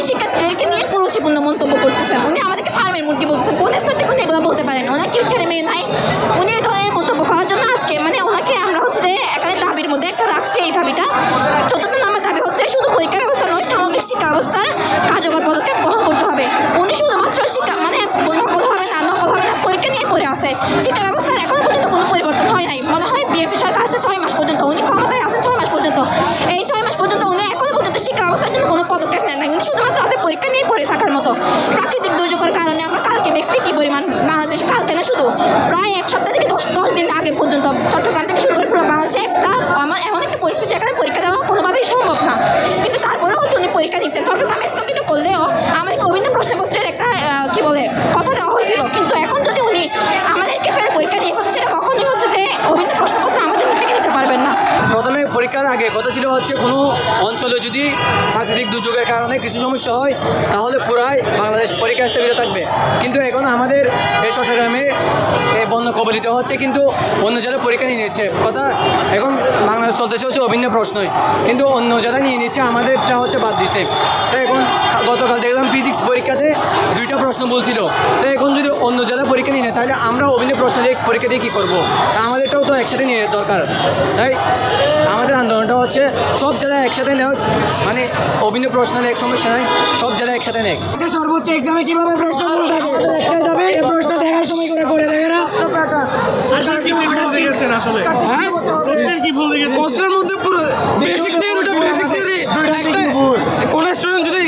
শিক্ষার্থীদেরকে নিয়ে কুরুচিপূর্ণ মন্তব্য করতেছেন। উনি আমাদেরকে ফার্মের মুরগি বলতেছেন। কোন স্তর থেকে উনি এগুলো বলতে পারেন? ওনার কেউ ছেলে মেয়ে নাই? উনি এই ধরনের মন্তব্য করার জন্য আজকে মানে ওনাকে আমরা হচ্ছে যে এখানে দাবির মধ্যে একটা রাখছি। এই দাবিটা 14 নম্বর দাবি হচ্ছে শুধু পরীক্ষা ব্যবস্থা নয়, সামগ্রিক শিক্ষা ব্যবস্থার কার্যকর পদক্ষেপ গ্রহণ করতে হবে। উনি শুধুমাত্র শিক্ষা মানে নকল হবে না পরীক্ষা নিয়ে পড়ে আছে। শিক্ষা ব্যবস্থার এখনো পর্যন্ত কোনো পরিবর্তন হয় নাই। মনে হয় বিএনপি সরকার আসছে 6 মাস পর্যন্ত, উনি ক্ষমতায় আছেন 6 মাস পর্যন্ত। এই 6 মাস পর্যন্ত উনি এখনো পর্যন্ত শিক্ষা ব্যবস্থার জন্য কোনো পদক্ষেপ নেন নাই। উনি শুধুমাত্র আছে পরীক্ষা নিয়ে পড়ে থাকার মতো। প্রাকৃতিক দুর্যোগের কারণে আমরা কালকে দেখছি কি পরিমাণ বাংলাদেশ, কালকে না শুধু প্রায় এক সপ্তাহ থেকে 10 দিন আগে পর্যন্ত চট্টগ্রাম থেকে শুরু করে পুরো বাংলাদেশে এমন একটা পরিস্থিতি যেখানে পরীক্ষা দেওয়া কোনোভাবেই সম্ভব না। কিন্তু তারপরেও হচ্ছে উনি পরীক্ষা দিচ্ছেন। চট্টগ্রামে স্থগিত করলেও আমাদেরকে অভিন্ন প্রশ্নপত্রের একটা কথা দেওয়া হয়েছিল। কিন্তু এখন যদি উনি আমাদেরকে ফের পরীক্ষা নিয়ে ফেলছে, সেটা কখনোই হচ্ছে যে অভিন্ন প্রশ্নপত্র আমাদের থেকে নিতে পারবেন না। প্রথমে পরীক্ষার আগে কথা ছিল হচ্ছে কোনো অঞ্চলে যদি প্রাকৃতিক দুর্যোগের কারণে কিছু সমস্যা হয় তাহলে পুরাই বাংলাদেশ পরীক্ষা স্থগিত থাকবে। কিন্তু এখন আমাদের এই চট্টগ্রামে এই বন্যা কবলিত হচ্ছে, কিন্তু অন্য জেলায় পরীক্ষা নিয়ে নিচ্ছে কথা। এখন বাংলাদেশ চলতেছে হচ্ছে অভিন্ন প্রশ্নই, কিন্তু অন্য জেলায় নিয়ে নিচ্ছে, আমাদেরটা হচ্ছে বাদ দিছে। তো এখন গতকাল দেখলাম ফিজিক্স পরীক্ষাতে 2টা প্রশ্ন বলছিল। তো এখন যদি অন্য জেলায় পরীক্ষা নিয়ে নেয় তাহলে আমরা অভিন্ন প্রশ্ন দিয়ে পরীক্ষা দিয়ে কী করবো? আমাদেরটাও তো একসাথে নিয়ে দরকার। তাই আমাদের আন্দোলনটা হচ্ছে সব জেলায় একসাথে নেওয়া, মানে অভিন্ন প্রশ্ন এক সমস্যা নাই, সব জেলায় একসাথে নেয়। সর্বোচ্চ এক্সামে কিভাবে প্রশ্ন থাকে এই প্রশ্ন দেখার সময় করে দেখে না। প্রশ্নের মধ্যে পুরো বেসিক থিওরি কোন স্টুডেন্ট যদি